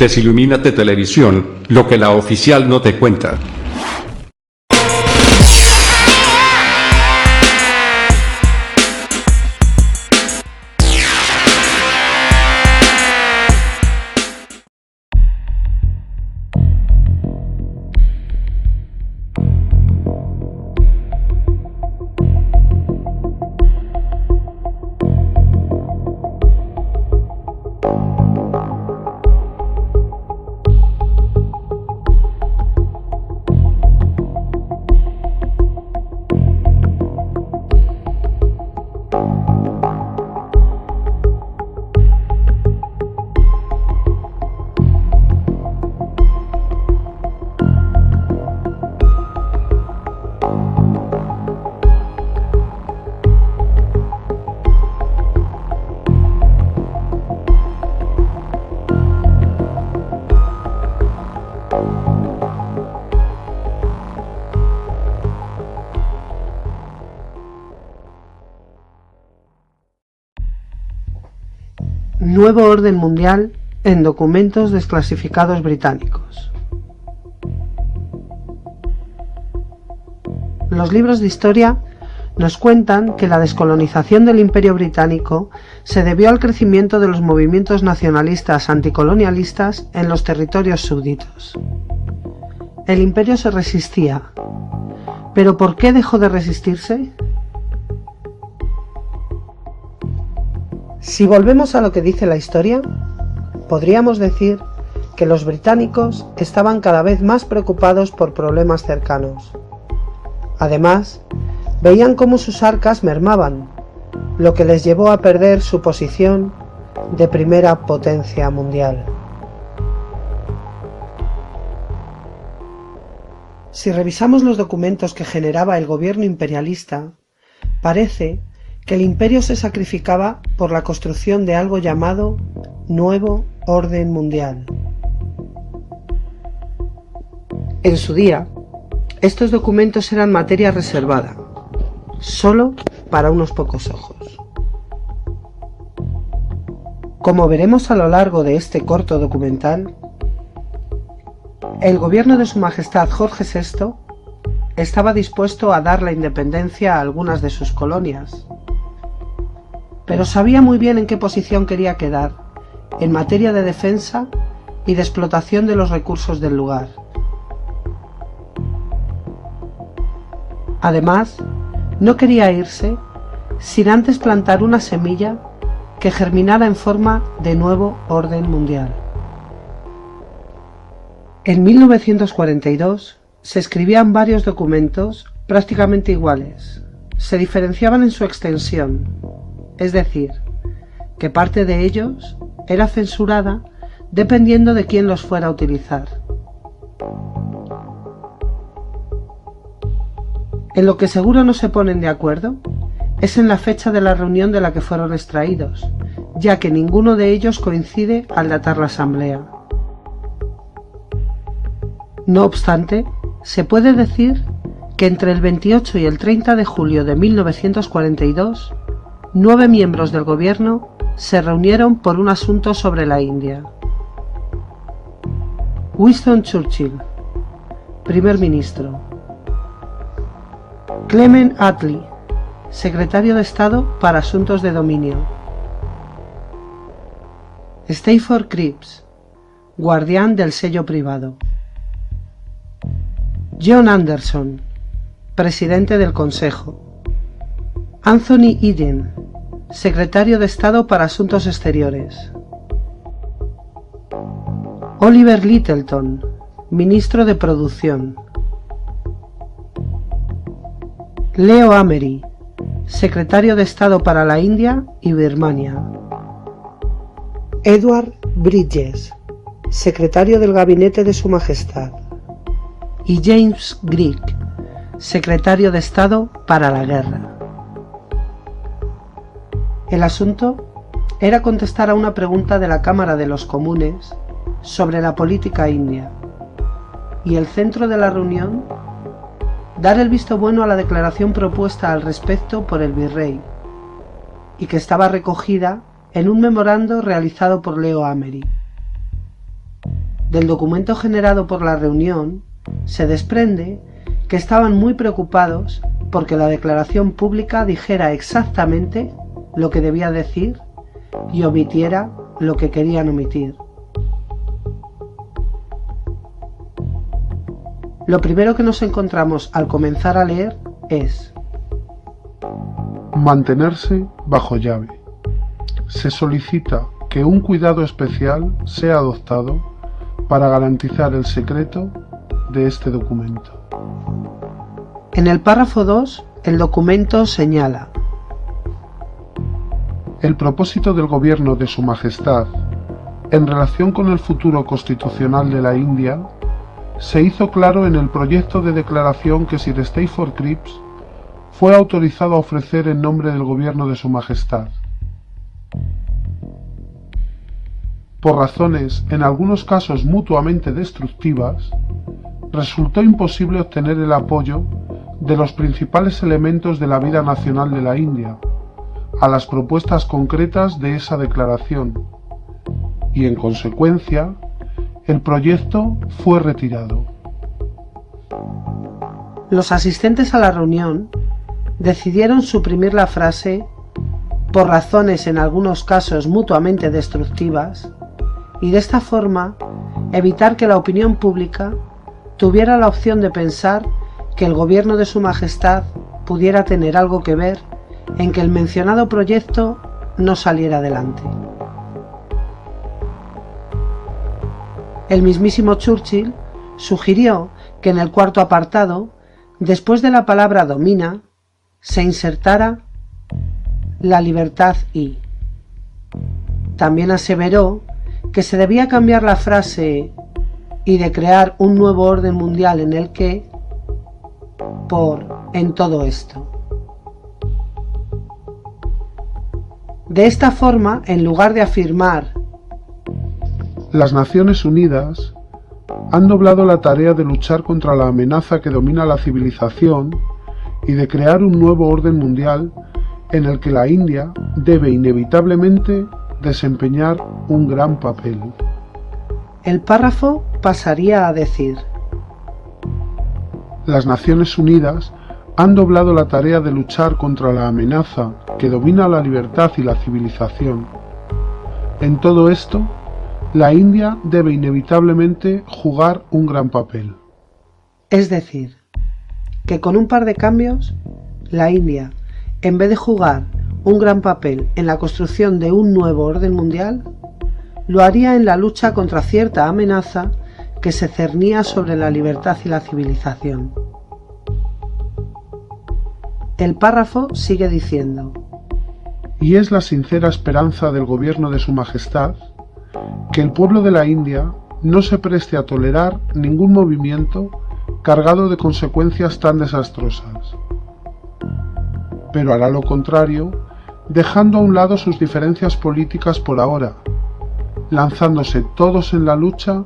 Desilumínate Televisión, lo que la oficial no te cuenta. Nuevo orden mundial en documentos desclasificados británicos. Los libros de historia nos cuentan que la descolonización del Imperio Británico se debió al crecimiento de los movimientos nacionalistas anticolonialistas en los territorios súbditos. El Imperio se resistía, pero ¿por qué dejó de resistirse? Si volvemos a lo que dice la historia, podríamos decir que los británicos estaban cada vez más preocupados por problemas cercanos. Además, veían cómo sus arcas mermaban, lo que les llevó a perder su posición de primera potencia mundial. Si revisamos los documentos que generaba el gobierno imperialista, parece que el imperio se sacrificaba por la construcción de algo llamado Nuevo Orden Mundial. En su día, estos documentos eran materia reservada, solo para unos pocos ojos. Como veremos a lo largo de este corto documental, el gobierno de Su Majestad Jorge VI estaba dispuesto a dar la independencia a algunas de sus colonias, pero sabía muy bien en qué posición quería quedar en materia de defensa y de explotación de los recursos del lugar. Además, no quería irse sin antes plantar una semilla que germinara en forma de nuevo orden mundial. En 1942 se escribían varios documentos prácticamente iguales. Se diferenciaban en su extensión, es decir, que parte de ellos era censurada dependiendo de quién los fuera a utilizar. En lo que seguro no se ponen de acuerdo es en la fecha de la reunión de la que fueron extraídos, ya que ninguno de ellos coincide al datar la asamblea. No obstante, se puede decir que entre el 28 y el 30 de julio de 1942, 9 miembros del gobierno se reunieron por un asunto sobre la India. Winston Churchill, primer ministro. Clement Attlee, secretario de Estado para Asuntos de Dominio. Stafford Cripps, guardián del sello privado. John Anderson, presidente del Consejo. Anthony Eden, secretario de Estado para Asuntos Exteriores. Oliver Littleton, ministro de Producción. Leo Amery, secretario de Estado para la India y Birmania. Edward Bridges, secretario del Gabinete de Su Majestad. Y James Grigg, secretario de Estado para la Guerra. El asunto era contestar a una pregunta de la Cámara de los Comunes sobre la política india, y el centro de la reunión, dar el visto bueno a la declaración propuesta al respecto por el virrey, y que estaba recogida en un memorando realizado por Leo Amery. Del documento generado por la reunión se desprende que estaban muy preocupados porque la declaración pública dijera exactamente lo que debía decir y omitiera lo que querían omitir. Lo primero que nos encontramos al comenzar a leer es: mantenerse bajo llave. Se solicita que un cuidado especial sea adoptado para garantizar el secreto de este documento. En el párrafo 2, el documento señala: el propósito del gobierno de Su Majestad en relación con el futuro constitucional de la India se hizo claro en el proyecto de declaración que Sir Stafford Cripps fue autorizado a ofrecer en nombre del gobierno de Su Majestad. Por razones en algunos casos mutuamente destructivas, resultó imposible obtener el apoyo de los principales elementos de la vida nacional de la India a las propuestas concretas de esa declaración, y en consecuencia, el proyecto fue retirado. Los asistentes a la reunión decidieron suprimir la frase "por razones en algunos casos mutuamente destructivas" y de esta forma evitar que la opinión pública tuviera la opción de pensar que el gobierno de Su Majestad pudiera tener algo que ver en que el mencionado proyecto no saliera adelante. El mismísimo Churchill sugirió que en el cuarto apartado, después de la palabra domina, se insertara la libertad y. También aseveró que se debía cambiar la frase "y de crear un nuevo orden mundial en el que" por "en todo esto". De esta forma, en lugar de afirmar las Naciones Unidas han doblado la tarea de luchar contra la amenaza que domina la civilización y de crear un nuevo orden mundial en el que la India debe inevitablemente desempeñar un gran papel. El párrafo pasaría a decir: las Naciones Unidas han doblado la tarea de luchar contra la amenaza que domina la libertad y la civilización. En todo esto, la India debe inevitablemente jugar un gran papel. Es decir, que con un par de cambios, la India, en vez de jugar un gran papel en la construcción de un nuevo orden mundial, lo haría en la lucha contra cierta amenaza que se cernía sobre la libertad y la civilización. El párrafo sigue diciendo: y es la sincera esperanza del gobierno de Su Majestad que el pueblo de la India no se preste a tolerar ningún movimiento cargado de consecuencias tan desastrosas, pero hará lo contrario, dejando a un lado sus diferencias políticas por ahora, lanzándose todos en la lucha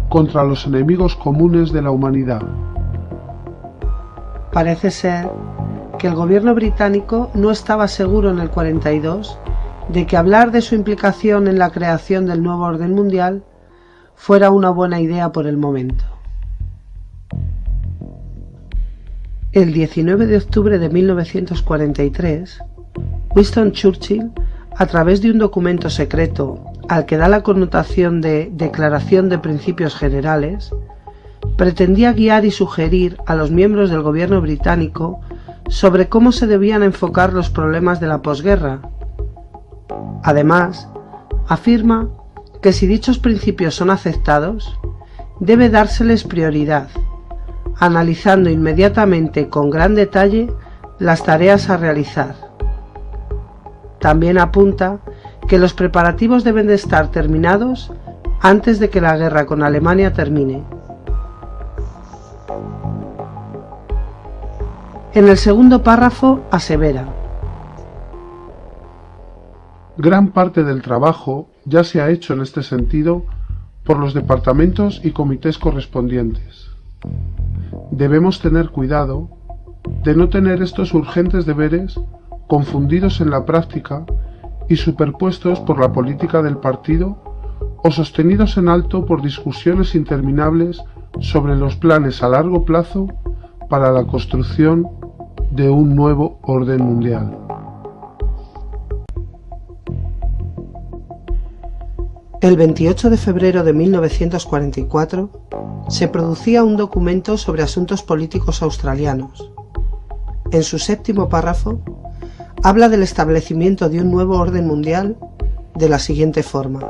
contra los enemigos comunes de la humanidad. Parece ser que el gobierno británico no estaba seguro en el 42 de que hablar de su implicación en la creación del nuevo orden mundial fuera una buena idea por el momento. El 19 de octubre de 1943, Winston Churchill, a través de un documento secreto al que da la connotación de Declaración de Principios Generales, pretendía guiar y sugerir a los miembros del gobierno británico sobre cómo se debían enfocar los problemas de la posguerra. Además, afirma que si dichos principios son aceptados, debe dárseles prioridad, analizando inmediatamente con gran detalle las tareas a realizar. También apunta que los preparativos deben de estar terminados antes de que la guerra con Alemania termine. En el segundo párrafo asevera: gran parte del trabajo ya se ha hecho en este sentido por los departamentos y comités correspondientes. Debemos tener cuidado de no tener estos urgentes deberes confundidos en la práctica y superpuestos por la política del partido o sostenidos en alto por discusiones interminables sobre los planes a largo plazo para la construcción de un nuevo orden mundial. El 28 de febrero de 1944 se producía un documento sobre asuntos políticos australianos. En su 7º párrafo, habla del establecimiento de un nuevo orden mundial de la siguiente forma.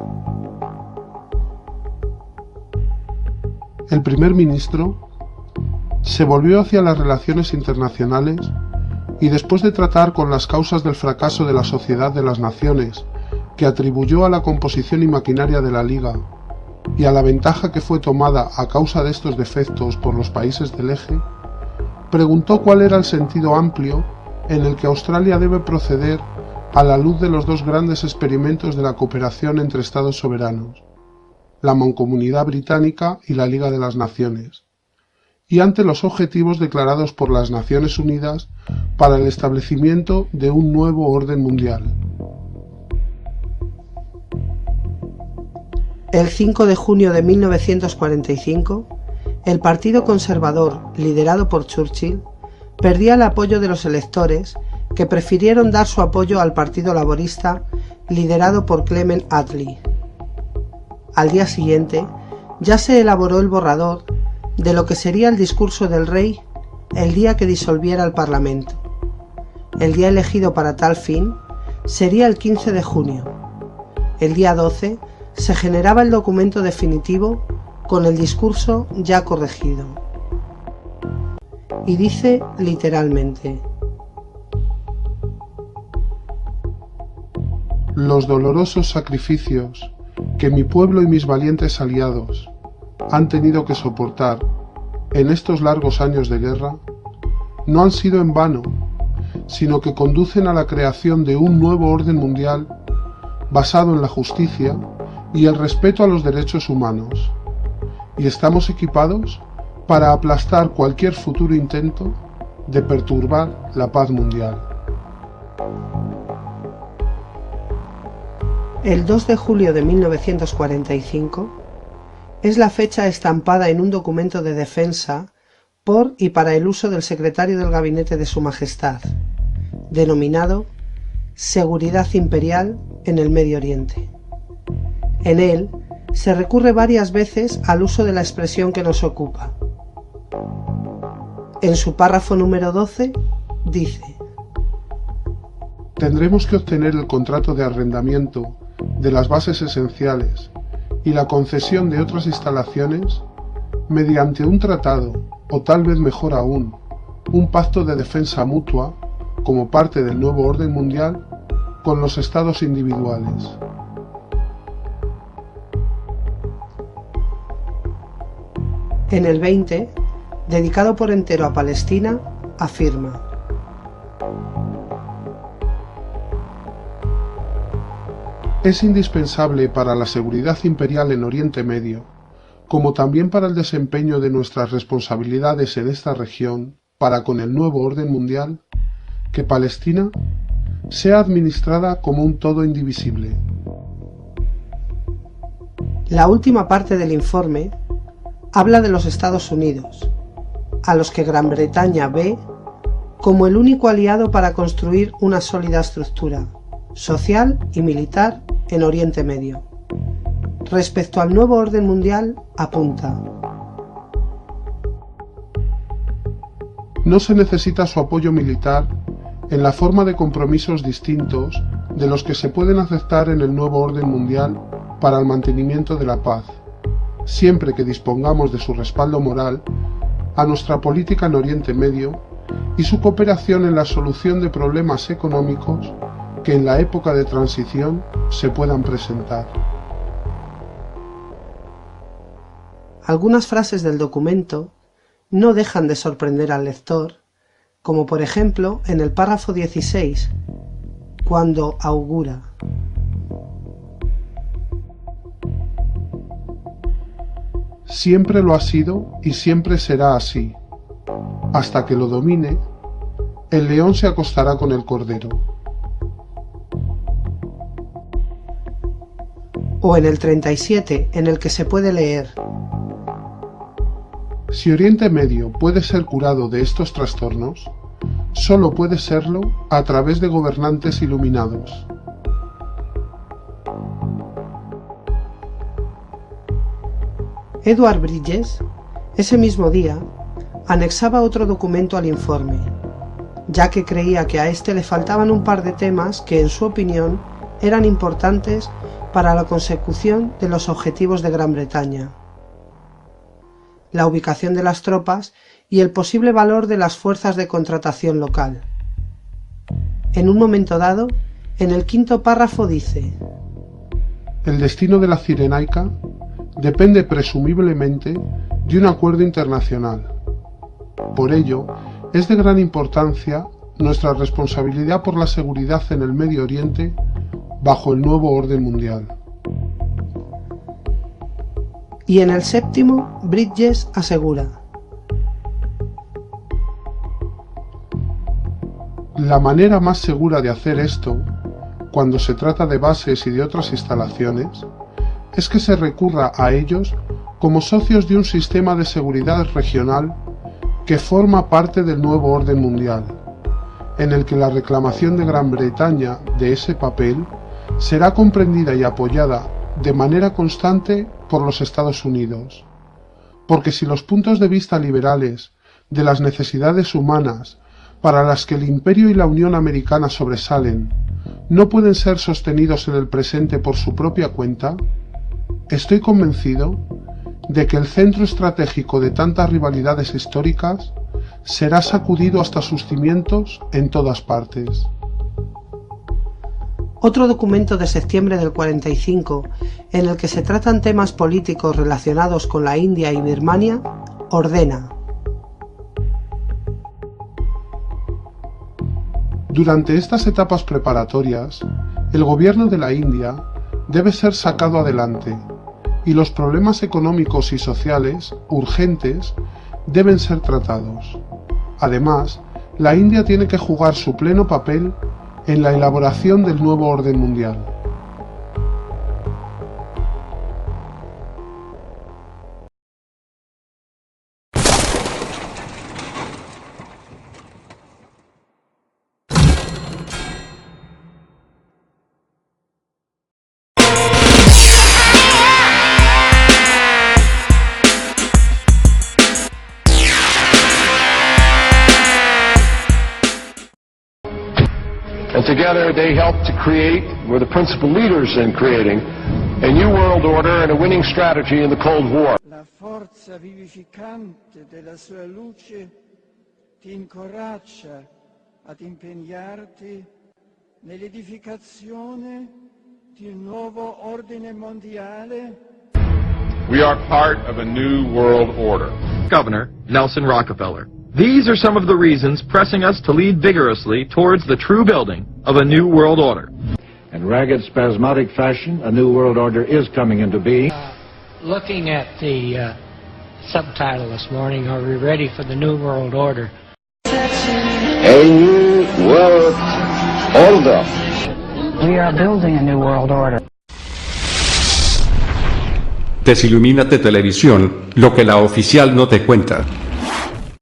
El primer ministro se volvió hacia las relaciones internacionales y después de tratar con las causas del fracaso de la Sociedad de las Naciones, que atribuyó a la composición y maquinaria de la Liga y a la ventaja que fue tomada a causa de estos defectos por los países del eje, preguntó cuál era el sentido amplio en el que Australia debe proceder a la luz de los dos grandes experimentos de la cooperación entre Estados soberanos, la Mancomunidad Británica y la Liga de las Naciones, y ante los objetivos declarados por las Naciones Unidas para el establecimiento de un nuevo orden mundial. El 5 de junio de 1945, el Partido Conservador, liderado por Churchill, perdía el apoyo de los electores que prefirieron dar su apoyo al Partido Laborista, liderado por Clement Attlee. Al día siguiente, ya se elaboró el borrador de lo que sería el discurso del rey el día que disolviera el Parlamento. El día elegido para tal fin sería el 15 de junio. El día 12 se generaba el documento definitivo con el discurso ya corregido. Y dice literalmente: los dolorosos sacrificios que mi pueblo y mis valientes aliados han tenido que soportar en estos largos años de guerra no han sido en vano, sino que conducen a la creación de un nuevo orden mundial basado en la justicia y el respeto a los derechos humanos, y estamos equipados para aplastar cualquier futuro intento de perturbar la paz mundial. El 2 de julio de 1945 es la fecha estampada en un documento de defensa por y para el uso del secretario del Gabinete de Su Majestad, denominado Seguridad Imperial en el Medio Oriente. En él se recurre varias veces al uso de la expresión que nos ocupa. En su párrafo número 12 dice: tendremos que obtener el contrato de arrendamiento de las bases esenciales y la concesión de otras instalaciones mediante un tratado, o tal vez mejor aún, un pacto de defensa mutua como parte del nuevo orden mundial con los estados individuales. En el 20, dedicado por entero a Palestina, afirma: es indispensable para la seguridad imperial en Oriente Medio, como también para el desempeño de nuestras responsabilidades en esta región para con el nuevo orden mundial, que Palestina sea administrada como un todo indivisible. La última parte del informe habla de los Estados Unidos, a los que Gran Bretaña ve como el único aliado para construir una sólida estructura social y militar en Oriente Medio. Respecto al nuevo orden mundial, apunta: no se necesita su apoyo militar en la forma de compromisos distintos de los que se pueden aceptar en el nuevo orden mundial para el mantenimiento de la paz, siempre que dispongamos de su respaldo moral a nuestra política en Oriente Medio y su cooperación en la solución de problemas económicos que en la época de transición se puedan presentar. Algunas frases del documento no dejan de sorprender al lector, como por ejemplo en el párrafo 16, cuando augura: siempre lo ha sido y siempre será así. Hasta que lo domine, el león se acostará con el cordero. o en el 37, en el que se puede leer: Si Oriente Medio puede ser curado de estos trastornos, solo puede serlo a través de gobernantes iluminados. Edward Bridges, ese mismo día, anexaba otro documento al informe, ya que creía que a este le faltaban un par de temas que, en su opinión, eran importantes para la consecución de los objetivos de Gran Bretaña: la ubicación de las tropas y el posible valor de las fuerzas de contratación local. En un momento dado, en el quinto párrafo dice: El destino de la Cirenaica depende presumiblemente de un acuerdo internacional. Por ello, es de gran importancia nuestra responsabilidad por la seguridad en el Medio Oriente bajo el nuevo orden mundial. Y en el séptimo, Bridges asegura: La manera más segura de hacer esto, cuando se trata de bases y de otras instalaciones, es que se recurra a ellos como socios de un sistema de seguridad regional que forma parte del nuevo orden mundial, en el que la reclamación de Gran Bretaña de ese papel será comprendida y apoyada de manera constante por los Estados Unidos. Porque si los puntos de vista liberales de las necesidades humanas para las que el Imperio y la Unión Americana sobresalen no pueden ser sostenidos en el presente por su propia cuenta, estoy convencido de que el centro estratégico de tantas rivalidades históricas será sacudido hasta sus cimientos en todas partes. Otro documento de septiembre del 45, en el que se tratan temas políticos relacionados con la India y Birmania, ordena: Durante estas etapas preparatorias, el gobierno de la India debe ser sacado adelante, y los problemas económicos y sociales urgentes deben ser tratados. Además, la India tiene que jugar su pleno papel en la elaboración del nuevo orden mundial. And together they helped to create, were the principal leaders in creating, a new world order and a winning strategy in the Cold War. La forza vivificante della sua luce ti incoraggia ad impegnarti nell'edificazione di un nuovo ordine mondiale. We are part of a new world order. Governor Nelson Rockefeller. These are some of the reasons pressing us to lead vigorously towards the true building of a new world order. In ragged, spasmodic fashion, a new world order is coming into being. Looking at the subtitle this morning, are we ready for the new world order? A new world order. We are building a new world order. Desilumínate Televisión, lo que la oficial no te cuenta.